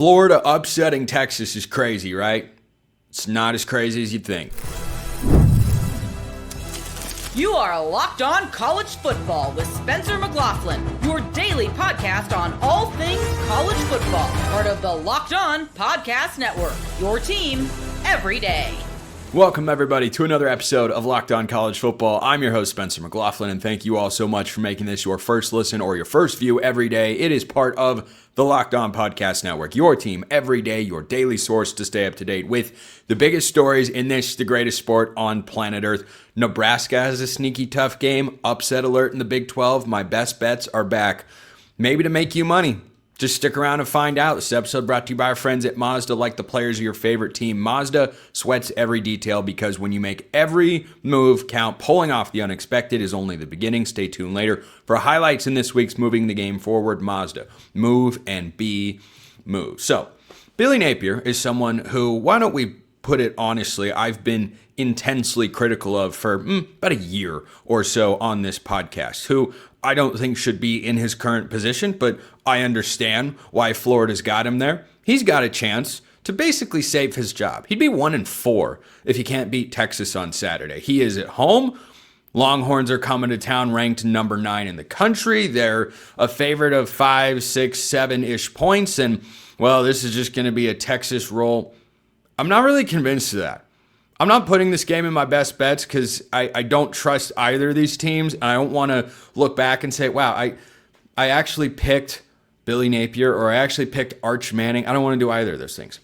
Florida upsetting Texas is crazy, right? It's not as crazy as you'd think. You are Locked On College Football with Spencer McLaughlin, your daily podcast on all things college football. Part of the Locked On Podcast Network, your team every day. Welcome, everybody, to another episode of Locked On College Football. I'm your host, Spencer McLaughlin, and thank you all so much for making this your first listen or your first view every day. It is part of the Locked On Podcast Network, your team every day, your daily source to stay up to date with the biggest stories in this, the greatest sport on planet Earth. Nebraska has a sneaky tough game. Upset alert in the Big 12. My best bets are back. Maybe to make you money. Just stick around and find out. This episode brought to you by our friends at Mazda. Like the players of your favorite team, Mazda sweats every detail because when you make every move count, pulling off the unexpected is only the beginning. Stay tuned later for highlights in this week's Moving the Game Forward. Mazda. Move and be moved. So, Billy Napier is someone who, why don't we put it honestly, I've been intensely critical of for about a year or so on this podcast, who I don't think should be in his current position, but I understand why Florida's got him there. He's got a chance to basically save his job. He'd be 1-4 if he can't beat Texas on Saturday. He is at home. Longhorns are coming to town ranked number 9 in the country. They're a favorite of 5, 6, 7-ish points. And, well, this is just going to be a Texas roll. I'm not really convinced of that. I'm not putting this game in my best bets because I don't trust either of these teams. And I don't want to look back and say, wow, I actually picked Billy Napier or I actually picked Arch Manning. I don't want to do either of those things.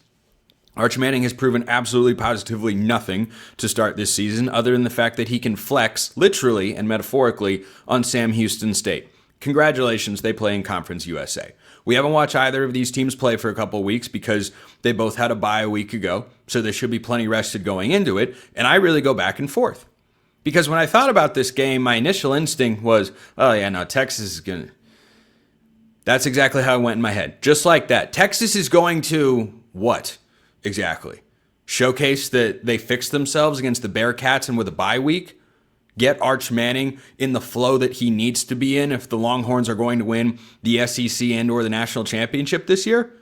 Arch Manning has proven absolutely positively nothing to start this season other than the fact that he can flex literally and metaphorically on Sam Houston State. Congratulations, they play in Conference USA. We haven't watched either of these teams play for a couple of weeks because they both had a bye a week ago, so they should be plenty rested going into it, and I really go back and forth. Because when I thought about this game, my initial instinct was, oh yeah, no, Texas is going to... That's exactly how it went in my head. Just like that. Texas is going to what exactly? Showcase that they fixed themselves against the Bearcats and with a bye week? Get Arch Manning in the flow that he needs to be in if the Longhorns are going to win the SEC and or the national championship this year?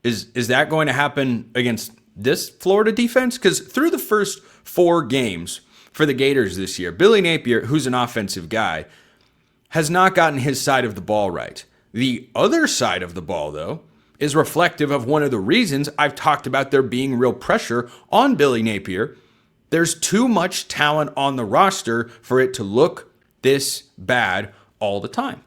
Is that going to happen against this Florida defense? Because through the first 4 games for the Gators this year, Billy Napier, who's an offensive guy, has not gotten his side of the ball right. The other side of the ball, though, is reflective of one of the reasons I've talked about there being real pressure on Billy Napier. There's too much talent on the roster for it to look this bad all the time.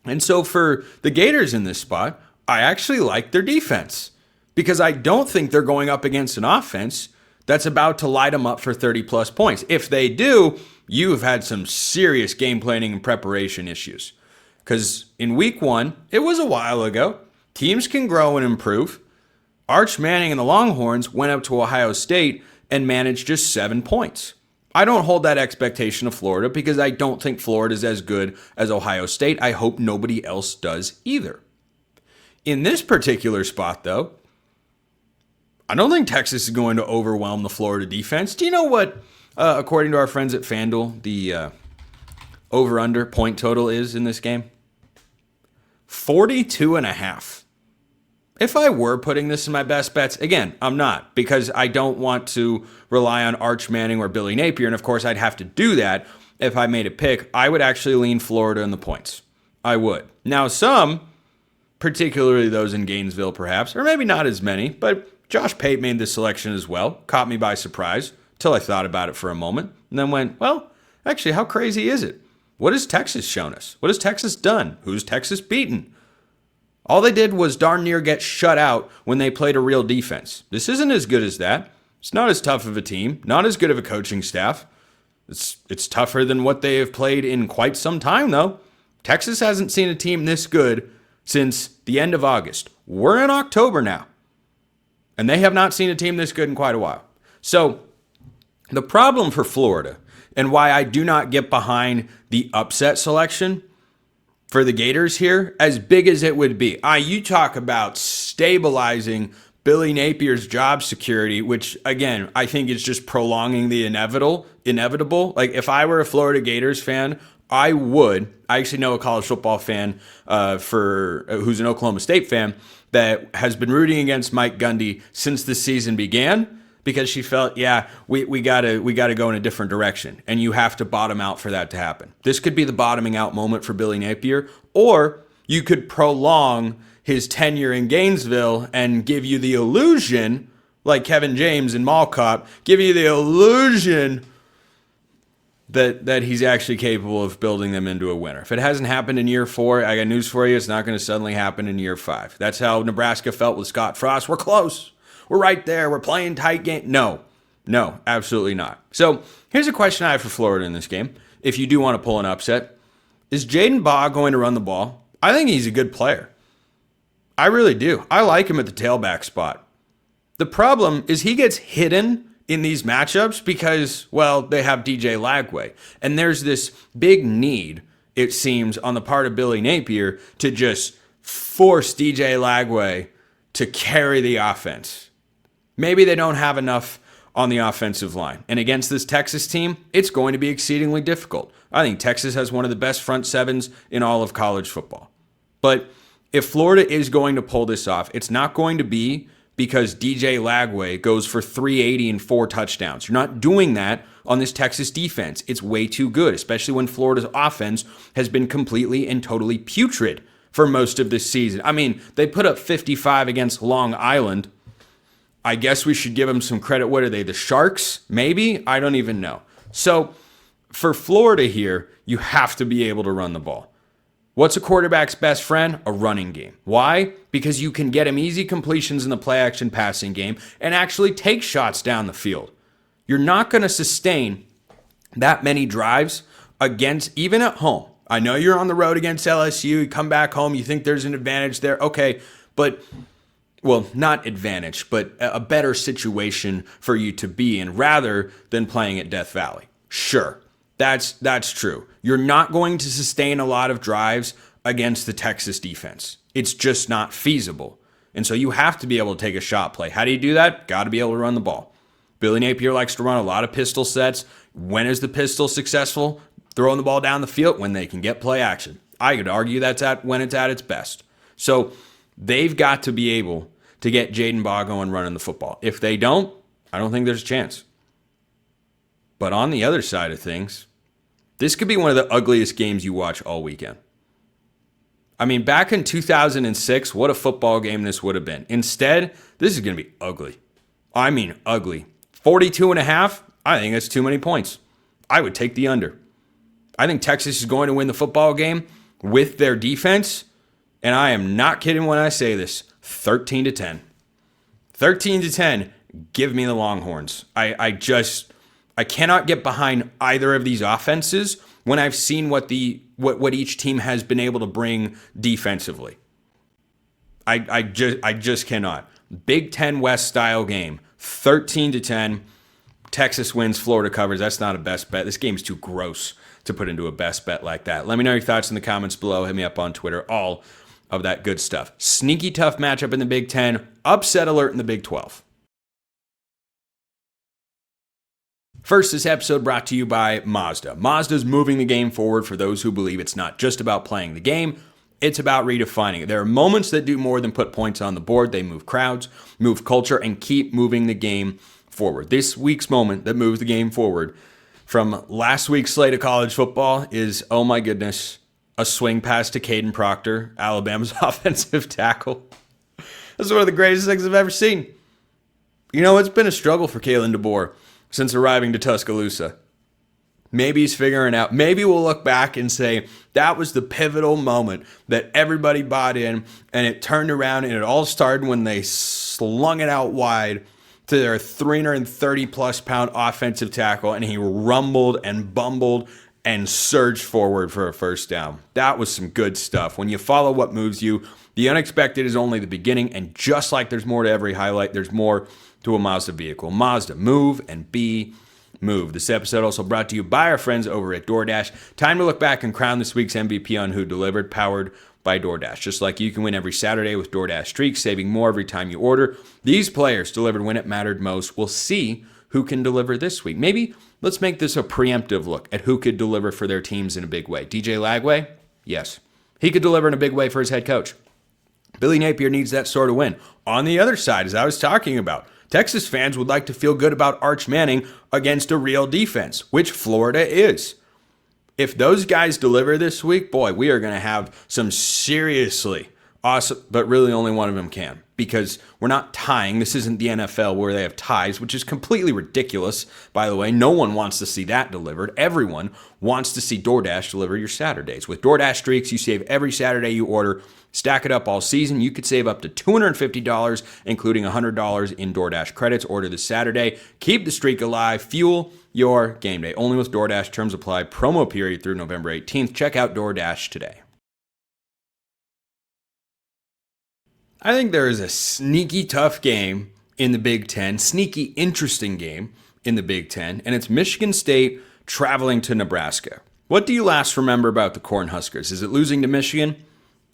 And so for the Gators in this spot, I actually like their defense because I don't think they're going up against an offense that's about to light them up for 30-plus points. If they do, you've had some serious game planning and preparation issues. Because in week 1, it was a while ago, teams can grow and improve. Arch Manning and the Longhorns went up to Ohio State and managed just 7 points. I don't hold that expectation of Florida because I don't think Florida is as good as Ohio State. I hope nobody else does either. In this particular spot, though, I don't think Texas is going to overwhelm the Florida defense. Do you know what, according to our friends at FanDuel, the over-under point total is in this game? 42.5. If I were putting this in my best bets, again, I'm not, because I don't want to rely on Arch Manning or Billy Napier, and of course I'd have to do that if I made a pick. I would actually lean Florida in the points. I would. Now some, particularly those in Gainesville perhaps, or maybe not as many, but Josh Pate made this selection as well, caught me by surprise, till I thought about it for a moment, and then went, well, actually, how crazy is it? What has Texas shown us? What has Texas done? Who's Texas beaten? All they did was darn near get shut out when they played a real defense. This isn't as good as that. It's not as tough of a team, not as good of a coaching staff. It's tougher than what they have played in quite some time, though. Texas hasn't seen a team this good since the end of August. We're in October now, and they have not seen a team this good in quite a while. So the problem for Florida, and why I do not get behind the upset selection for the Gators here, as big as it would be. You talk about stabilizing Billy Napier's job security, which, again, I think is just prolonging the inevitable. Like, if I were a Florida Gators fan, I actually know a college football fan who's an Oklahoma State fan that has been rooting against Mike Gundy since the season began because she felt, we gotta go in a different direction, and you have to bottom out for that to happen. This could be the bottoming out moment for Billy Napier, or you could prolong his tenure in Gainesville and give you the illusion, like Kevin James and Mall Cop, give you the illusion that he's actually capable of building them into a winner. If it hasn't happened in year 4, I got news for you. It's not going to suddenly happen in year 5. That's how Nebraska felt with Scott Frost. We're close. We're right there. We're playing tight game. No, absolutely not. So here's a question I have for Florida in this game. If you do want to pull an upset, is Jaden Baugh going to run the ball? I think he's a good player. I really do. I like him at the tailback spot. The problem is he gets hidden in these matchups because, well, they have DJ Lagway. And there's this big need, it seems, on the part of Billy Napier to just force DJ Lagway to carry the offense. Maybe they don't have enough on the offensive line. And against this Texas team, it's going to be exceedingly difficult. I think Texas has one of the best front sevens in all of college football. But if Florida is going to pull this off, it's not going to be because DJ Lagway goes for 380 and 4 touchdowns. You're not doing that on this Texas defense. It's way too good, especially when Florida's offense has been completely and totally putrid for most of this season. I mean, they put up 55 against Long Island. I guess we should give them some credit. What are they, the Sharks? Maybe? I don't even know. So for Florida here, you have to be able to run the ball. What's a quarterback's best friend? A running game. Why? Because you can get him easy completions in the play-action passing game and actually take shots down the field. You're not going to sustain that many drives against, even at home. I know you're on the road against LSU. You come back home, you think there's an advantage there. Okay, but, well, not advantage, but a better situation for you to be in rather than playing at Death Valley. Sure. That's true. You're not going to sustain a lot of drives against the Texas defense. It's just not feasible. And so you have to be able to take a shot play. How do you do that? Got to be able to run the ball. Billy Napier likes to run a lot of pistol sets. When is the pistol successful? Throwing the ball down the field when they can get play action. I could argue that's when it's at its best. So they've got to be able to get Jaden Baugh going running the football. If they don't, I don't think there's a chance. But on the other side of things, this could be one of the ugliest games you watch all weekend. I mean, back in 2006, what a football game this would have been. Instead, this is going to be ugly. I mean, ugly. 42.5, I think that's too many points. I would take the under. I think Texas is going to win the football game with their defense, and I am not kidding when I say this, 13-10. 13-10, give me the Longhorns. I cannot get behind either of these offenses when I've seen what each team has been able to bring defensively. I just cannot. Big Ten West style game, 13-10. Texas wins, Florida covers. That's not a best bet. This game's too gross to put into a best bet like that. Let me know your thoughts in the comments below. Hit me up on Twitter. All of that good stuff. Sneaky tough matchup in the Big Ten. Upset alert in the Big 12. First, this episode brought to you by Mazda. Mazda's moving the game forward for those who believe it's not just about playing the game, it's about redefining it. There are moments that do more than put points on the board. They move crowds, move culture, and keep moving the game forward. This week's moment that moves the game forward from last week's slate of college football is, oh my goodness, a swing pass to Caden Proctor, Alabama's offensive tackle. This is one of the greatest things I've ever seen. You know, it's been a struggle for Kalen DeBoer since arriving to Tuscaloosa. Maybe he's figuring out. Maybe we'll look back and say that was the pivotal moment that everybody bought in and it turned around, and it all started when they slung it out wide to their 330-plus pound offensive tackle, and he rumbled and bumbled and surged forward for a first down. That was some good stuff. When you follow what moves you, the unexpected is only the beginning, and just like there's more to every highlight, there's more to a Mazda vehicle. Mazda, move and be moved. This episode also brought to you by our friends over at DoorDash. Time to look back and crown this week's MVP on Who Delivered, powered by DoorDash. Just like you can win every Saturday with DoorDash Streaks, saving more every time you order. These players delivered when it mattered most. We'll see who can deliver this week. Maybe let's make this a preemptive look at who could deliver for their teams in a big way. DJ Lagway? Yes. He could deliver in a big way for his head coach. Billy Napier needs that sort of win. On the other side, as I was talking about, Texas fans would like to feel good about Arch Manning against a real defense, which Florida is. If those guys deliver this week, boy, we are going to have some seriously awesome, but really only one of them can, because we're not tying. This isn't the NFL where they have ties, which is completely ridiculous. By the way, no one wants to see that delivered. Everyone wants to see DoorDash deliver your Saturdays. With DoorDash Streaks, you save every Saturday you order. Stack it up all season. You could save up to $250, including $100 in DoorDash credits. Order this Saturday. Keep the streak alive. Fuel your game day. Only with DoorDash. Terms apply. Promo period through November 18th. Check out DoorDash today. I think there is a sneaky tough game in the Big Ten, sneaky interesting game in the Big Ten, and it's Michigan State traveling to Nebraska. What do you last remember about the Cornhuskers? Is it losing to Michigan?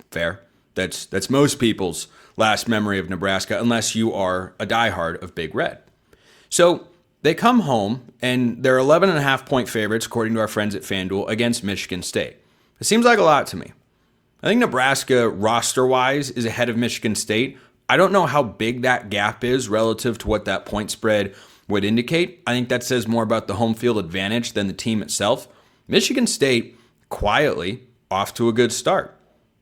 Fair. That's most people's last memory of Nebraska, unless you are a diehard of Big Red. So they come home, and they're 11.5-point favorites, according to our friends at FanDuel, against Michigan State. It seems like a lot to me. I think Nebraska, roster-wise, is ahead of Michigan State. I don't know how big that gap is relative to what that point spread would indicate. I think that says more about the home field advantage than the team itself. Michigan State, quietly, off to a good start.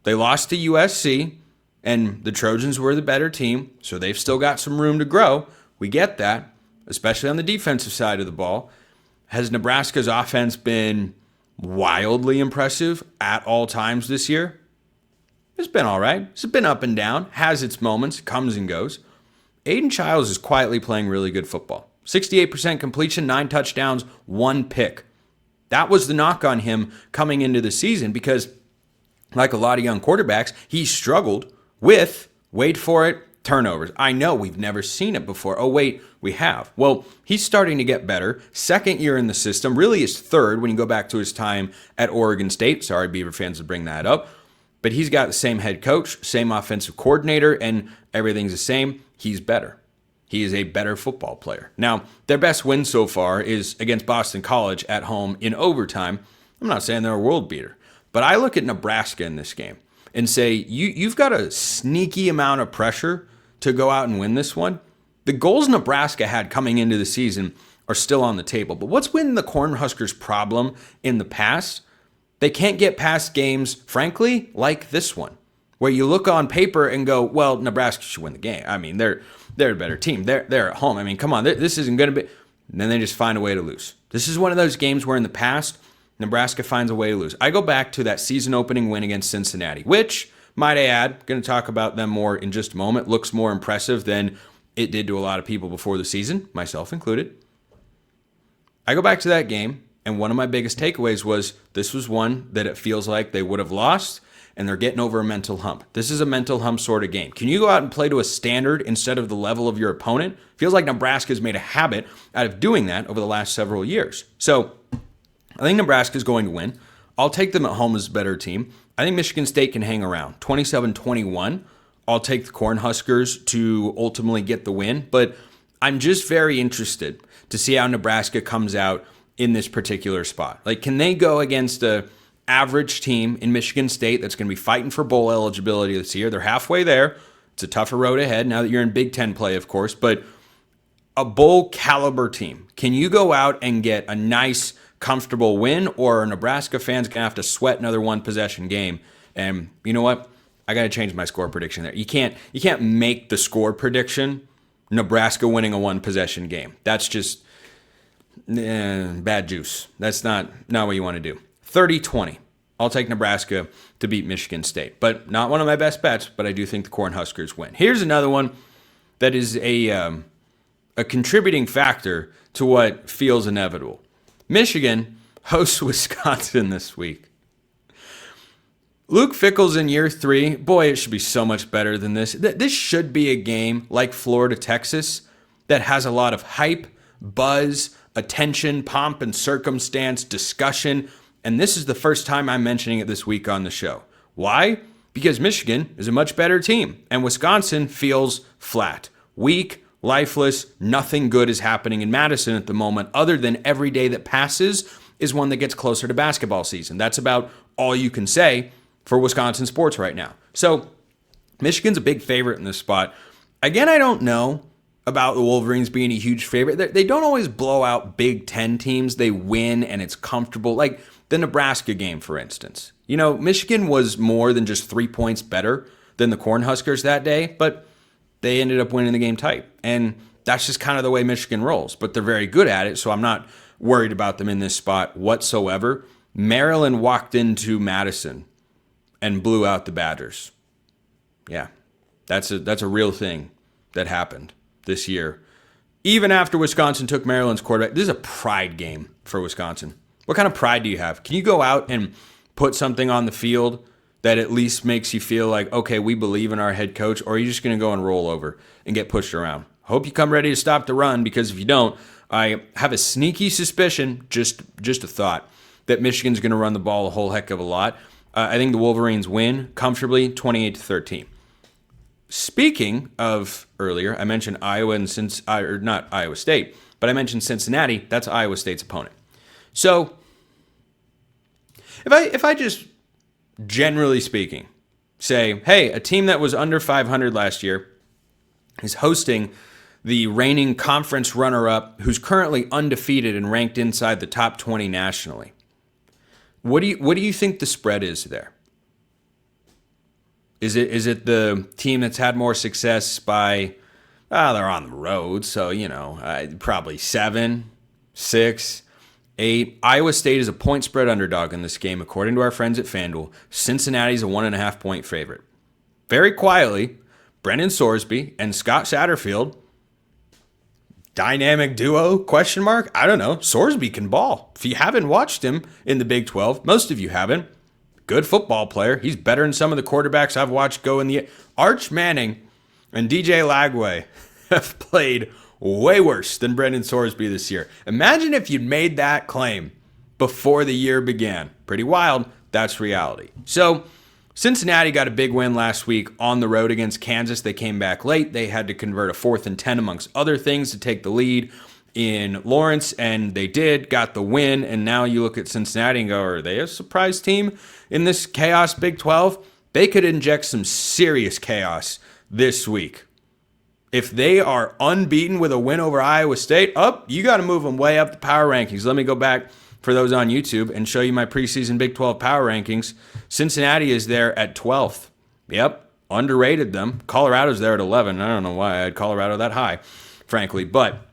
They lost to USC, and the Trojans were the better team, so they've still got some room to grow. We get that, especially on the defensive side of the ball. Has Nebraska's offense been wildly impressive at all times this year? It's been all right. It's been up and down, has its moments, comes and goes. Aiden Childs is quietly playing really good football. 68% completion, 9 touchdowns, 1 pick. That was the knock on him coming into the season because, like a lot of young quarterbacks, he struggled with, wait for it, turnovers. I know we've never seen it before. Oh, wait, we have. Well, he's starting to get better. Second year in the system, really his third when you go back to his time at Oregon State. Sorry, Beaver fans, to bring that up. But he's got the same head coach, same offensive coordinator, and everything's the same. He's better. He is a better football player. Now, their best win so far is against Boston College at home in overtime. I'm not saying they're a world beater, but I look at Nebraska in this game and say, you've got a sneaky amount of pressure to go out and win this one. The goals Nebraska had coming into the season are still on the table. But what's been the Cornhuskers' problem in the past? They can't get past games, frankly, like this one, where you look on paper and go, well, Nebraska should win the game. I mean, they're a better team. They're at home. I mean, come on, this isn't going to be. And then they just find a way to lose. This is one of those games where in the past, Nebraska finds a way to lose. I go back to that season opening win against Cincinnati, which, might I add, going to talk about them more in just a moment, looks more impressive than it did to a lot of people before the season, myself included. I go back to that game, and one of my biggest takeaways was this was one that it feels like they would have lost, and they're getting over a mental hump. This is a mental hump sort of game. Can you go out and play to a standard instead of the level of your opponent? Feels like Nebraska's made a habit out of doing that over the last several years. So I think Nebraska's going to win. I'll take them at home as a better team. I think Michigan State can hang around. 27-21. I'll take the Cornhuskers to ultimately get the win, but I'm just very interested to see how Nebraska comes out in this particular spot. Like, can they go against a average team in Michigan State that's going to be fighting for bowl eligibility this year? They're halfway there. It's a tougher road ahead now that you're in Big Ten play, of course, but a bowl caliber team. Can you go out and get a nice, comfortable win, or are Nebraska fans going to have to sweat another one possession game? And you know what? I got to change my score prediction there. You can't make the score prediction Nebraska winning a one possession game. That's just bad juice. That's not what you want to do. 30-20. I'll take Nebraska to beat Michigan State, but not one of my best bets, but I do think the Cornhuskers win. Here's another one that is a contributing factor to what feels inevitable. Michigan hosts Wisconsin this week. Luke Fickell's in year 3. Boy, it should be so much better than this. This should be a game like Florida-Texas that has a lot of hype, buzz, attention, pomp and circumstance, discussion, and this is the first time I'm mentioning it this week on the show. Why? Because Michigan is a much better team, and Wisconsin feels flat, weak, lifeless. Nothing good is happening in Madison at the moment other than every day that passes is one that gets closer to basketball season. That's about all you can say for Wisconsin sports right now. So Michigan's a big favorite in this spot. Again, I don't know about the Wolverines being a huge favorite. They don't always blow out Big Ten teams. They win and it's comfortable. Like the Nebraska game, for instance. You know, Michigan was more than just 3 points better than the Cornhuskers that day, but they ended up winning the game tight. And that's just kind of the way Michigan rolls. But they're very good at it, so I'm not worried about them in this spot whatsoever. Maryland walked into Madison and blew out the Badgers. Yeah, that's a real thing that happened this year. Even after Wisconsin took Maryland's quarterback, this is a pride game for Wisconsin. What kind of pride do you have? Can you go out and put something on the field that at least makes you feel like, okay, we believe in our head coach, or are you just going to go and roll over and get pushed around? Hope you come ready to stop the run, because if you don't, I have a sneaky suspicion, just a thought, that Michigan's going to run the ball a whole heck of a lot. I think the Wolverines win comfortably, 28-13. Speaking of earlier, I mentioned Iowa and not Iowa State, but I mentioned Cincinnati. That's Iowa State's opponent. So if I just generally speaking say, hey, a team that was under 500 last year is hosting the reigning conference runner-up who's currently undefeated and ranked inside the top 20 nationally. What do you think the spread is there? Is it the team that's had more success by, they're on the road, so, probably 7, 6, 8. Iowa State is a point spread underdog in this game, according to our friends at FanDuel. Cincinnati's a 1.5 point favorite. Very quietly, Brendan Sorsby and Scott Satterfield, dynamic duo, question mark? I don't know. Sorsby can ball. If you haven't watched him in the Big 12, most of you haven't. Good football player. He's better than some of the quarterbacks I've watched go in the... Arch Manning and DJ Lagway have played way worse than Brendan Sorsby this year. Imagine if you'd made that claim before the year began. Pretty wild. That's reality. So Cincinnati got a big win last week on the road against Kansas. They came back late. They had to convert a 4th and 10 amongst other things to take the lead in Lawrence, and they did, got the win. And now you look at Cincinnati and go, are they a surprise team in this chaos Big 12? They could inject some serious chaos this week. If they are unbeaten with a win over Iowa State, you got to move them way up the power rankings. Let me go back for those on YouTube and show you my preseason Big 12 power rankings. Cincinnati is there at 12th. Yep, underrated them. Colorado's there at 11. I don't know why I had Colorado that high, frankly. But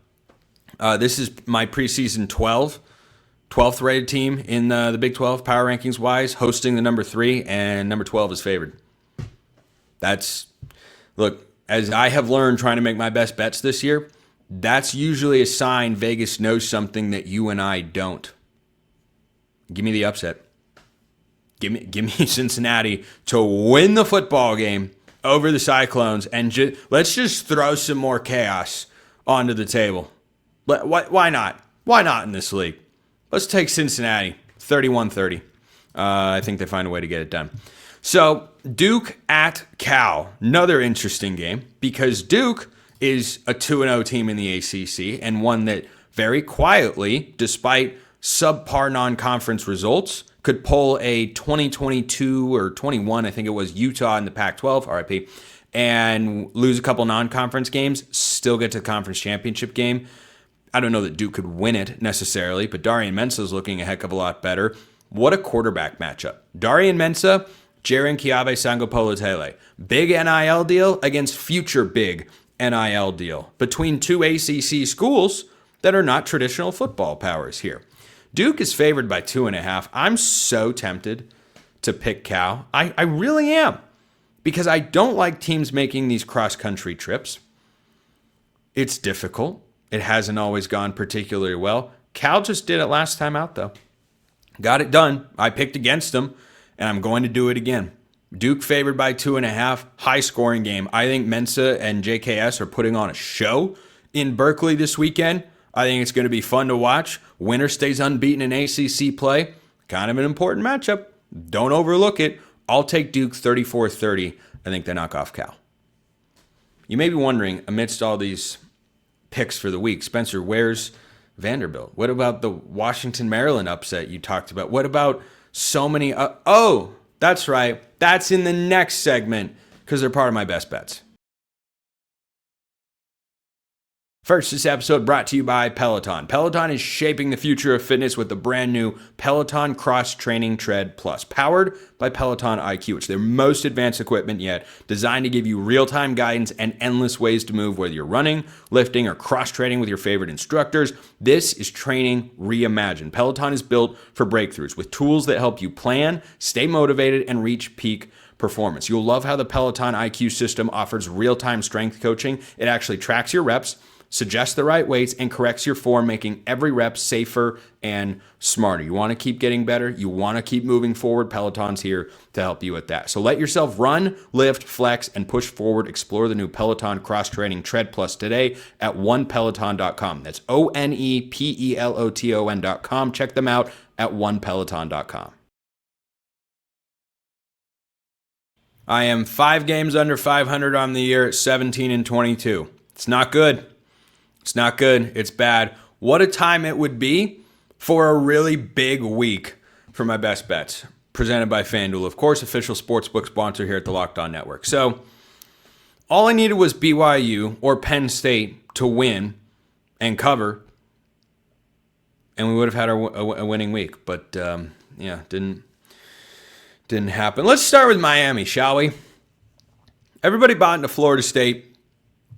this is my preseason 12th rated team in the Big 12 power rankings wise, hosting the number 3, and number 12 is favored. Look, as I have learned trying to make my best bets this year, that's usually a sign Vegas knows something that you and I don't. Give me the upset. Give me Cincinnati to win the football game over the Cyclones, and let's just throw some more chaos onto the table. Why not? Why not in this league? Let's take Cincinnati, 31-30. I think they find a way to get it done. So Duke at Cal, another interesting game, because Duke is a 2-0 team in the ACC and one that very quietly, despite subpar non-conference results, could pull a 2022 or 21, I think it was, Utah in the Pac-12, RIP, and lose a couple non-conference games, still get to the conference championship game. I don't know that Duke could win it necessarily, but Darian Mensah is looking a heck of a lot better. What a quarterback matchup. Darian Mensah, Jaren Kiabe-Sangopolo-Tele. Big NIL deal against future big NIL deal between two ACC schools that are not traditional football powers here. Duke is favored by 2.5. I'm so tempted to pick Cal. I really am, because I don't like teams making these cross-country trips. It's difficult. It hasn't always gone particularly well. Cal just did it last time out, though. Got it done. I picked against them, and I'm going to do it again. Duke favored by 2.5. High-scoring game. I think Mensah and JKS are putting on a show in Berkeley this weekend. I think it's going to be fun to watch. Winner stays unbeaten in ACC play. Kind of an important matchup. Don't overlook it. I'll take Duke 34-30. I think they knock off Cal. You may be wondering, amidst all these picks for the week. Spencer, where's Vanderbilt? What about the Washington-Maryland upset you talked about? What about so many? Oh, that's right. That's in the next segment because they're part of my best bets. First, this episode brought to you by Peloton. Peloton is shaping the future of fitness with the brand new Peloton Cross Training Tread Plus, powered by Peloton IQ. It's their most advanced equipment yet, designed to give you real-time guidance and endless ways to move, whether you're running, lifting, or cross-training with your favorite instructors. This is training reimagined. Peloton is built for breakthroughs with tools that help you plan, stay motivated, and reach peak performance. You'll love how the Peloton IQ system offers real-time strength coaching. It actually tracks your reps, suggests the right weights, and corrects your form, making every rep safer and smarter. You want to keep getting better. You want to keep moving forward. Peloton's here to help you with that. So let yourself run, lift, flex, and push forward. Explore the new Peloton Cross Training Tread Plus today at onepeloton.com. That's OnePeloton.com. Check them out at onepeloton.com. I am 5 games under 500 on the year at 17-22. It's not good. It's not good. It's bad. What a time it would be for a really big week for my best bets. Presented by FanDuel, of course, official sportsbook sponsor here at the Locked On Network. So all I needed was BYU or Penn State to win and cover, and we would have had a winning week. But didn't happen. Let's start with Miami, shall we? Everybody bought into Florida State.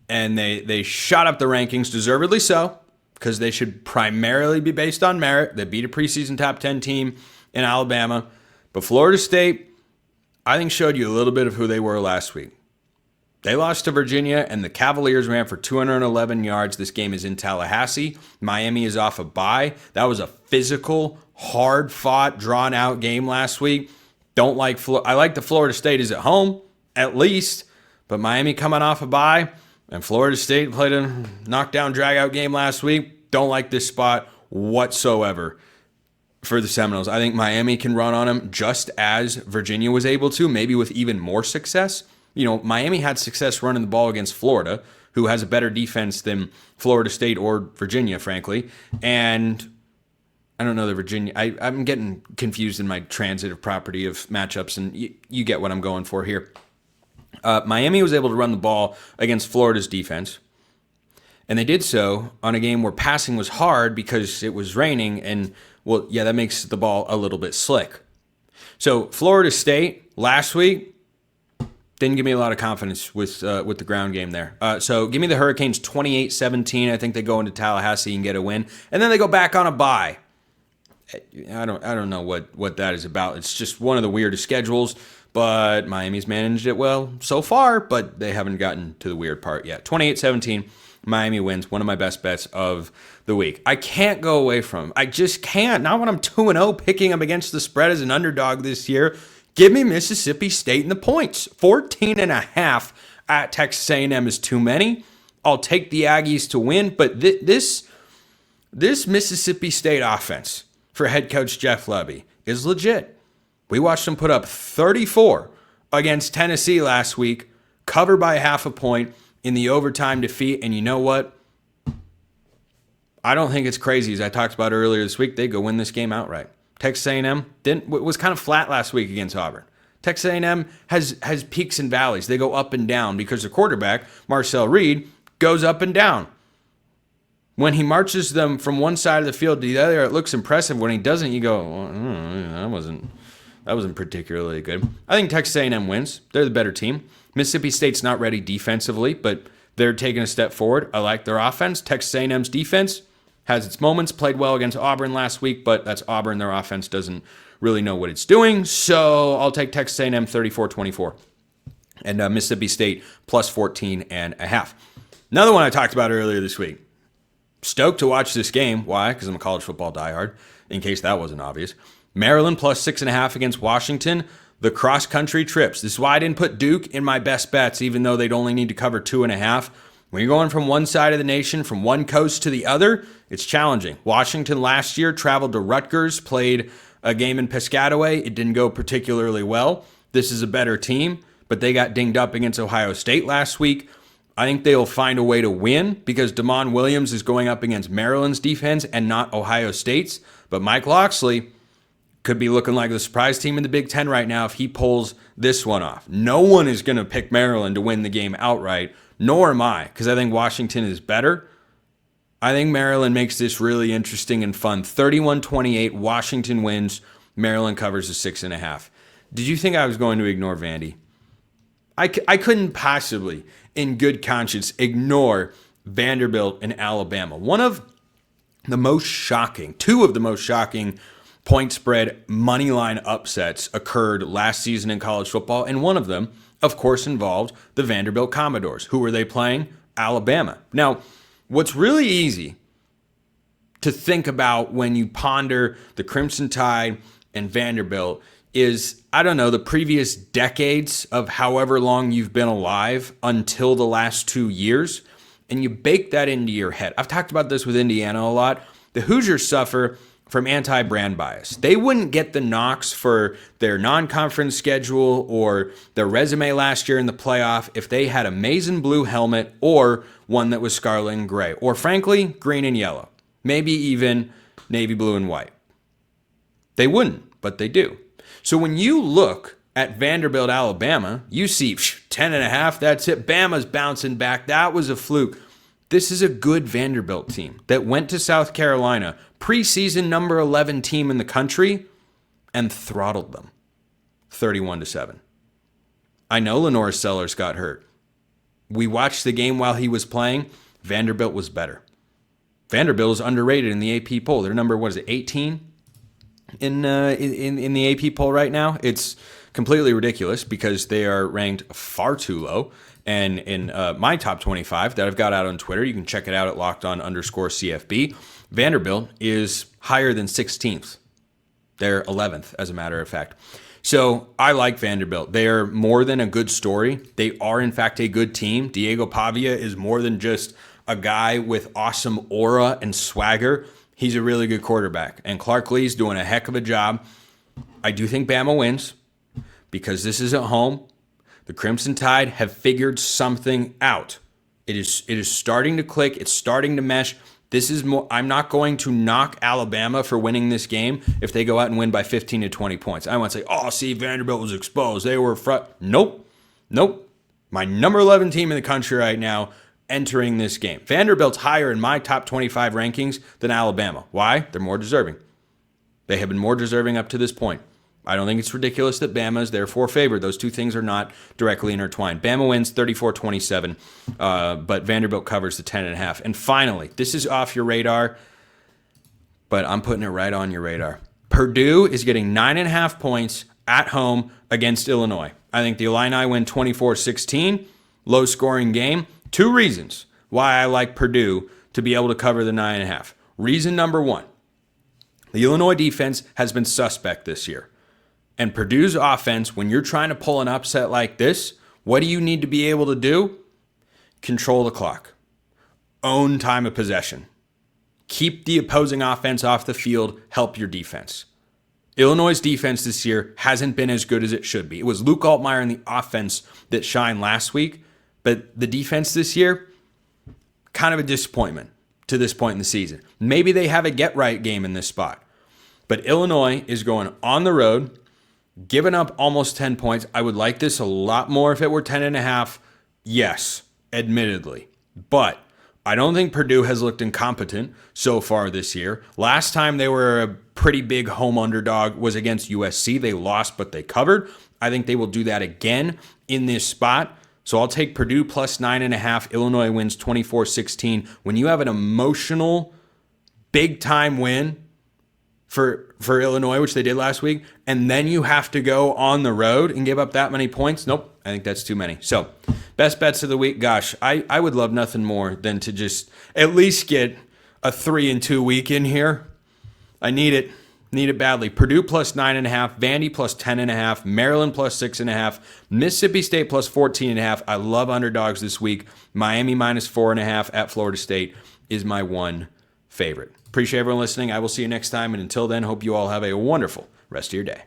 And they shot up the rankings, deservedly so, because they should primarily be based on merit. They beat a preseason top 10 team in Alabama. But Florida State, I think, showed you a little bit of who they were last week. They lost to Virginia, and the Cavaliers ran for 211 yards. This game is in Tallahassee. Miami is off a bye. That was a physical, hard-fought, drawn-out game last week. I like the Florida State is at home, at least. But Miami coming off a bye. And Florida State played a knockdown, drag-out game last week. Don't like this spot whatsoever for the Seminoles. I think Miami can run on them just as Virginia was able to, maybe with even more success. You know, Miami had success running the ball against Florida, who has a better defense than Florida State or Virginia, frankly. And I don't know the Virginia. I'm getting confused in my transitive property of matchups, and you get what I'm going for here. Miami was able to run the ball against Florida's defense, and they did so on a game where passing was hard because it was raining, and, well, yeah, that makes the ball a little bit slick. So Florida State last week didn't give me a lot of confidence with the ground game there. So give me the Hurricanes 28-17. I think they go into Tallahassee and get a win, and then they go back on a bye. I don't know what that is about. It's just one of the weirdest schedules. But Miami's managed it well so far, but they haven't gotten to the weird part yet. 28-17, Miami wins, one of my best bets of the week. I can't go away from him. I just can't. Not when I'm 2-0 picking them against the spread as an underdog this year. Give me Mississippi State in the points. 14.5 at Texas A&M is too many. I'll take the Aggies to win, but this Mississippi State offense for head coach Jeff Lebby is legit. We watched them put up 34 against Tennessee last week, covered by half a point in the overtime defeat. And you know what? I don't think it's crazy. As I talked about earlier this week, they go win this game outright. Texas A&M was kind of flat last week against Auburn. Texas A&M has peaks and valleys. They go up and down because the quarterback, Marcel Reed, goes up and down. When he marches them from one side of the field to the other, it looks impressive. When he doesn't, you go, that wasn't particularly good. I think Texas A&M wins. They're the better team. Mississippi State's not ready defensively, but they're taking a step forward. I like their offense. Texas A&M's defense has its moments. Played well against Auburn last week, but that's Auburn. Their offense doesn't really know what it's doing. So I'll take Texas A&M 34-24. And Mississippi State plus 14.5. Another one I talked about earlier this week. Stoked to watch this game. Why? Because I'm a college football diehard, in case that wasn't obvious. Maryland plus 6.5 against Washington. The cross-country trips. This is why I didn't put Duke in my best bets, even though they'd only need to cover 2.5. When you're going from one side of the nation, from one coast to the other, it's challenging. Washington last year traveled to Rutgers, played a game in Piscataway. It didn't go particularly well. This is a better team, but they got dinged up against Ohio State last week. I think they'll find a way to win because Damon Williams is going up against Maryland's defense and not Ohio State's. But Mike Locksley could be looking like the surprise team in the Big Ten right now if he pulls this one off. No one is going to pick Maryland to win the game outright, nor am I, because I think Washington is better. I think Maryland makes this really interesting and fun. 31-28, Washington wins. Maryland covers the 6.5. Did you think I was going to ignore Vandy? I couldn't possibly, in good conscience, ignore Vanderbilt and Alabama. Two of the most shocking point spread money line upsets occurred last season in college football, and one of them, of course, involved the Vanderbilt Commodores. Who were they playing? Alabama. Now, what's really easy to think about when you ponder the Crimson Tide and Vanderbilt is, the previous decades of however long you've been alive until the last 2 years, and you bake that into your head. I've talked about this with Indiana a lot. The Hoosiers suffer from anti-brand bias. They wouldn't get the knocks for their non-conference schedule or their resume last year in the playoff if they had a maize and blue helmet or one that was scarlet and gray, or frankly, green and yellow, maybe even navy blue and white. They wouldn't, but they do. So when you look at Vanderbilt, Alabama, you see 10.5, that's it. Bama's bouncing back. That was a fluke. This is a good Vanderbilt team that went to South Carolina, preseason number 11 team in the country, and throttled them 31-7. I know Lenore Sellers got hurt. We watched the game while he was playing. Vanderbilt was better. Vanderbilt is underrated in the AP poll. Their number, 18 in the AP poll right now? It's completely ridiculous because they are ranked far too low. And in my top 25 that I've got out on Twitter, you can check it out at LockedOn_CFB. Vanderbilt is higher than 16th. They're 11th, as a matter of fact. So I like Vanderbilt. They are more than a good story. They are, in fact, a good team. Diego Pavia is more than just a guy with awesome aura and swagger. He's a really good quarterback. And Clark Lee's doing a heck of a job. I do think Bama wins because this is at home. The Crimson Tide have figured something out. It is starting to click. It's starting to mesh. This is more. I'm not going to knock Alabama for winning this game if they go out and win by 15 to 20 points. I want to say, oh, see, Vanderbilt was exposed. They were front. Nope. My number 11 team in the country right now entering this game. Vanderbilt's higher in my top 25 rankings than Alabama. Why? They're more deserving. They have been more deserving up to this point. I don't think it's ridiculous that Bama is therefore favored. Those two things are not directly intertwined. Bama wins 34-27, but Vanderbilt covers the 10.5. And finally, this is off your radar, but I'm putting it right on your radar. Purdue is getting 9.5 points at home against Illinois. I think the Illini win 24-16, low-scoring game. 2 reasons why I like Purdue to be able to cover the 9.5. Reason number 1, the Illinois defense has been suspect this year. And Purdue's offense, when you're trying to pull an upset like this, what do you need to be able to do? Control the clock. Own time of possession. Keep the opposing offense off the field. Help your defense. Illinois' defense this year hasn't been as good as it should be. It was Luke Altmaier in the offense that shined last week, but the defense this year, kind of a disappointment to this point in the season. Maybe they have a get-right game in this spot. But Illinois is going on the road, giving up almost 10 points. I would like this a lot more if it were 10.5. Yes, admittedly. But I don't think Purdue has looked incompetent so far this year. Last time they were a pretty big home underdog was against USC. They lost, but they covered. I think they will do that again in this spot. So I'll take Purdue plus 9.5. Illinois wins 24-16. When you have an emotional, big-time win for Illinois, which they did last week, and then you have to go on the road and give up that many points, nope, I think that's too many. So best bets of the week, gosh, I would love nothing more than to just at least get a 3-2 week in here. I need it badly. Purdue plus 9.5, Vandy plus 10.5, Maryland plus 6.5, Mississippi State plus 14.5. I love underdogs this week. Miami minus 4.5 at Florida State is my one favorite. Appreciate everyone listening. I will see you next time. And until then, hope you all have a wonderful rest of your day.